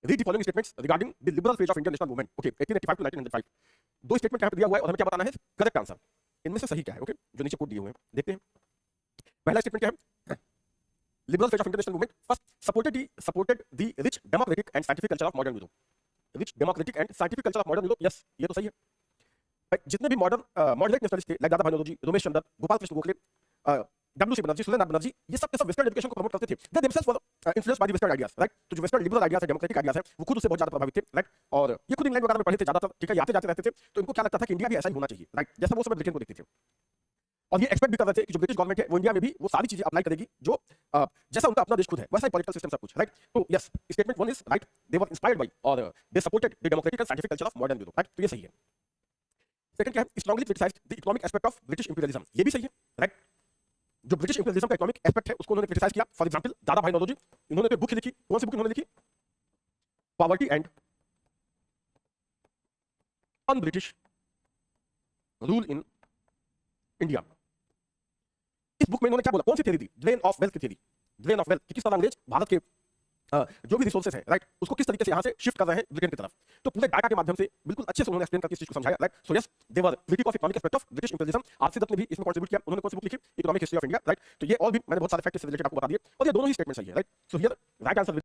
Read the following statements regarding the liberal phase of Indian national movement. Okay, 1885 to 1905। दो statement यहाँ पे दिया हुआ है और हमें क्या बताना है करेक्ट आंसर, इनमें से सही क्या है। ओके, जो नीचे कोड दिए हुए हैं देखते हैं। पहला स्टेटमेंट क्या है? Liberal phase of Indian national movement first supported the rich democratic and scientific culture of modern Europe. Rich democratic and scientific culture of modern Europe, yes ये तो सही है। जितने भी मॉडरेट नेशनलिस्ट थे लाइक दादा भाई नौरोजी, रमेश चंद्र, गोपाल कृष्ण गोखले, डब्ल्यू.सी. बनर्जी, सुरेंद्र नाथ बनर्जी, ये सब के सब वेस्टर्न एजुकेशन को प्रमोट करते थे। They themselves were influenced by the western ideas, right. तो जो वेस्टर्न लिबरल आइडियाज है, डेमोक्रेटिक आइडियाज है, वो खुद उससे बहुत ज्यादा प्रभावित थे, राइट। और ये खुद इंग्लैंड वगैरह में पढ़े थे ज्यादातर, ठीक है, आते जाते रहते थे। तो इनको क्या लगता था कि इंडिया भी ऐसा ही होना चाहिए, राइट, जैसा वो समय ब्रिटेन को देखते थे। और ये एक्सपेक्ट भी कर रहे थे कि जो ब्रिटिश गवर्नमेंट है वो इंडिया में भी वो सारी चीजें अप्लाई करेगी जो जैसा उनका अपना देश खुद है वैसा ही पॉलिटिकल सिस्टम सब कुछ, राइट। तो yes, statement 1 is right, they were inspired by और they supported the democratic and scientific culture of modern Europe, right. तो ये सही है। सेकंड क्या है? Strongly criticised the economic aspect of British imperialism, ये भी सही है, राइट। जो ब्रिटिश इंपीरियलिज्म का इकोनॉमिक एस्पेक्ट है उसको उन्होंने क्रिटिसाइज किया। फॉर एग्जांपल दादा भाई नौरोजी, इन्होंने एक बुक लिखी। कौन सी बुक इन्होंने लिखी? Poverty and un British rule in India. इस बुक में इन्होंने क्या बोला? कौन सी थ्योरी दी? ड्रेन ऑफ वेल्थ की थ्योरी। ड्रेन ऑफ वेल्थ कि किस तरह अंग्रेज भारत के जो भी रिसोर्सेज है, राइट, उसको किस तरीके से यहां से शिफ्ट कर रहे हैं ब्रिटेन की तरफ। तो पूरे डाटा के माध्यम से बिल्कुल अच्छे से उन्होंने एक्सप्लेन करके इस चीज को समझाया, right. So yes, they were critic of economic aspect of British imperialism. RC Dutt ने भी इसमें कंट्रीब्यूट किया। उन्होंने कौन सी बुक लिखी? Economic history of India, right. तो ये और भी मैंने बहुत सारे फैक्ट्स से रिलेटेड आपको बता दिए और ये दोनों ही स्टेटमेंट सही है, right. So here right answer